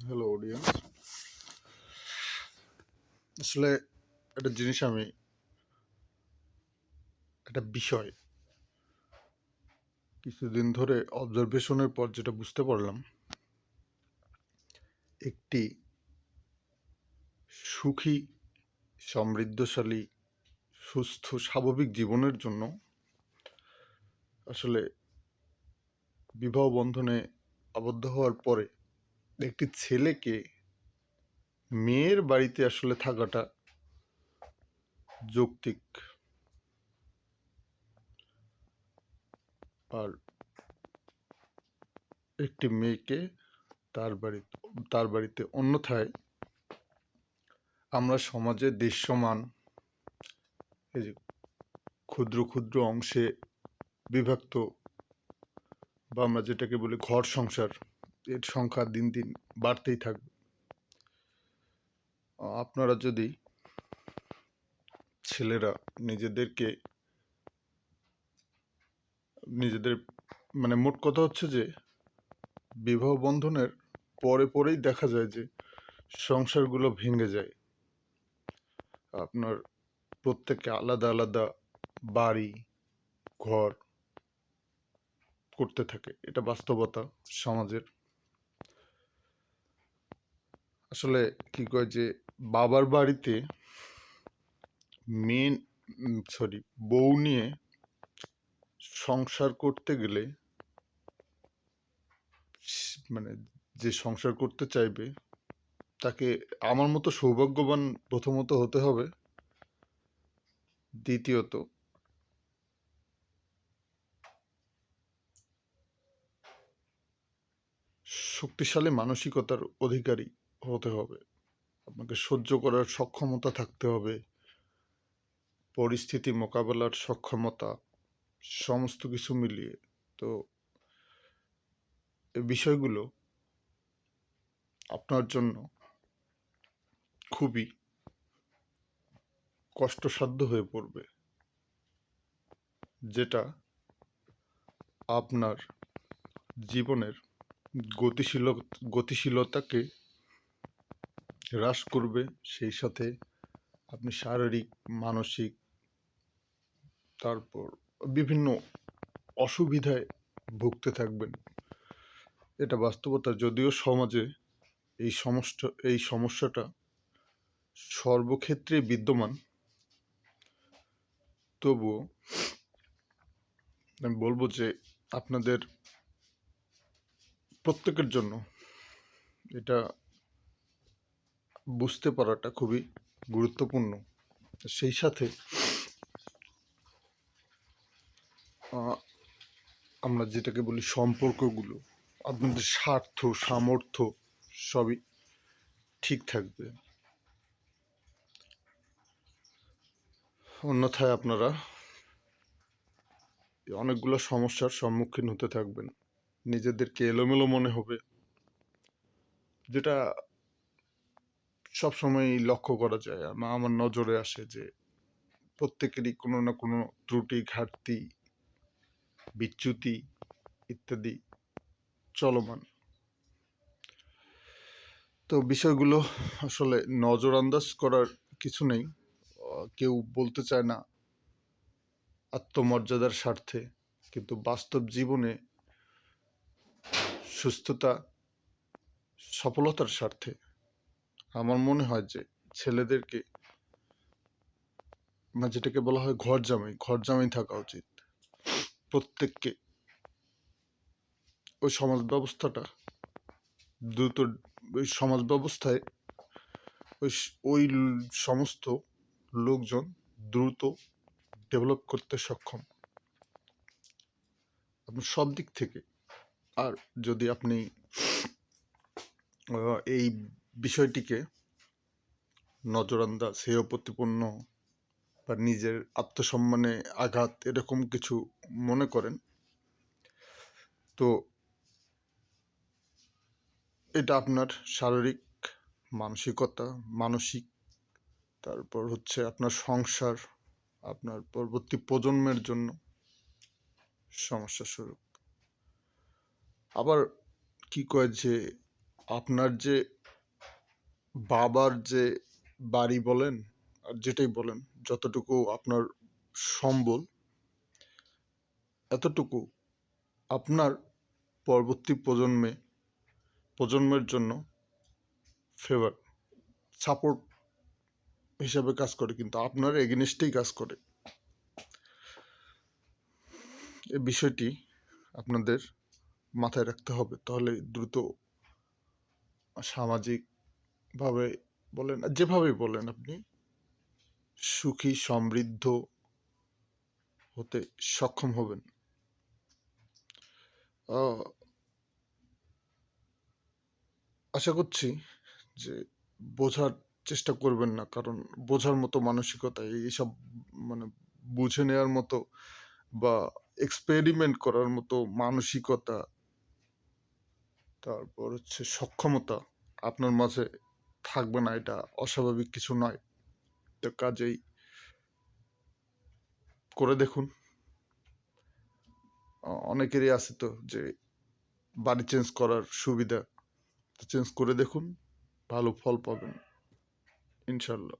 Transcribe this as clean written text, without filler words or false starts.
Hello audience. আসলে একটা জিনিস একটা বিষয় কিছুদিন ধরে অবজারভেশনের পর যেটা বুঝতে পারলাম, একটি সুখী, সমৃদ্ধশালী, সুস্থ, স্বাভাবিক জীবনের জন্য আসলে বিবাহ বন্ধনে আবদ্ধ হওয়ার পরে একটি ছেলেকে মেয়ের বাড়িতে আসলে থাকাটা যৌক্তিক। আর একটি মেয়েকে তার বাড়িতে অন্যথায় আমরা সমাজে দৃশ্যমান এই যে ক্ষুদ্র ক্ষুদ্র অংশে বিভক্ত, বা আমরা যেটাকে বলি ঘর সংসার, এর সংখ্যা দিন দিন বাড়তেই থাকবে। আপনারা যদি ছেলেরা নিজেদের মানে মোট কথা হচ্ছে যে বিবাহ বন্ধনের পরেই দেখা যায় যে সংসারগুলো ভেঙে যায়। আপনার প্রত্যেকে আলাদা আলাদা বাড়ি ঘর করতে থাকে, এটা বাস্তবতা সমাজের। আসলে কি কয় যে বাবার বাড়িতে বউ নিয়ে সংসার করতে গেলে মানে যে সংসার করতে চাইবে তাকে আমার মতো সৌভাগ্যবান প্রথমত হতে হবে, দ্বিতীয়ত শক্তিশালী মানসিকতার অধিকারী হতে হবে। আপনাকে সহ্য করার সক্ষমতা থাকতে হবে, পরিস্থিতি মোকাবেলার সক্ষমতা, সমস্ত কিছু মিলিয়ে। তো এই বিষয়গুলো আপনার জন্য খুবই কষ্টসাধ্য হয়ে পড়বে, যেটা আপনার জীবনের গতিশীলতাকে হ্রাস করবে। সেই সাথে আপনি শারীরিক, মানসিক, তারপর বিভিন্ন অসুবিধায় ভুগতে থাকবেন। এটা বাস্তবতা। যদিও সমাজে এই সমস্যাটা সর্বক্ষেত্রে বিদ্যমান, তবুও আমি বলবো যে আপনাদের প্রত্যেকের জন্য এটা বুঝতে পারাটা খুবই গুরুত্বপূর্ণ। সেই সাথে আমরা যেটাকে বলি সম্পর্কগুলো, আপনাদের স্বার্থ সামর্থ্য সবই ঠিক থাকবে, অন্যথায় আপনারা অনেকগুলো সমস্যার সম্মুখীন হতে থাকবেন। নিজেদেরকে এলোমেলো মনে হবে, যেটা সবসময় লক্ষ্য করা যায়। আমার নজরে আসে যে প্রত্যেকেরই কোনো না কোনো ত্রুটি, ঘাটতি, বিচ্যুতি ইত্যাদি চলমান। তো বিষয়গুলো আসলে নজরআন্দাজ করার কিছু নেই। কেউ বলতে চায় না আত্মমর্যাদার স্বার্থে, কিন্তু বাস্তব জীবনে সুস্থতা, সফলতার স্বার্থে আমার মনে হয় যে ছেলেদেরকে, যেটাকে বলা হয় ঘর জামাই থাকা উচিত। প্রত্যেককে ওই সমাজ ব্যবস্থাটা দ্রুত, ওই সমাজ ব্যবস্থায় ওই সমস্ত লোকজন দ্রুত ডেভেলপ করতে সক্ষম আপনার সব দিক থেকে। আর যদি আপনি এই বিষয়টিকে নজরআন্দাজ, হেয় প্রতিপন্ন বা নিজের আত্মসম্মানে আঘাত এরকম কিছু মনে করেন, তো এটা আপনার শারীরিক, মানসিক, তারপর হচ্ছে আপনার সংসার, আপনার পরবর্তী প্রজন্মের জন্য সমস্যা স্বরূপ। আবার কি কয় যে আপনার যে বাবার যে বাড়ি বলেন আর যেটাই বলেন, যতটুকু আপনার সম্বল, এতটুকু আপনার পরবর্তী প্রজন্মের জন্য ফেভার, সাপোর্ট হিসাবে কাজ করে, কিন্তু আপনার এগেনস্টেই কাজ করে। এই বিষয়টি আপনাদের মাথায় রাখতে হবে, তাহলে দ্রুত সামাজিকভাবে বলেন আর যেভাবেই বলেন, আপনি সুখী সমৃদ্ধ হতে সক্ষম হবেন। আহ, আশা করছি যে বোঝার চেষ্টা করবেন না, কারণ বোঝার মতো মানসিকতা এইসব, মানে বুঝে নেওয়ার মতো বা এক্সপেরিমেন্ট করার মতো মানসিকতা, তারপর হচ্ছে সক্ষমতা আপনার মাঝে থাকবে না, এটা অস্বাভাবিক কিছু নয়। তো কাজেই করে দেখুন। অনেকেরই আছে তো যে বাড়ি চেঞ্জ করার সুবিধা, চেঞ্জ করে দেখুন, ভালো ফল পাবেন ইনশাল্লাহ।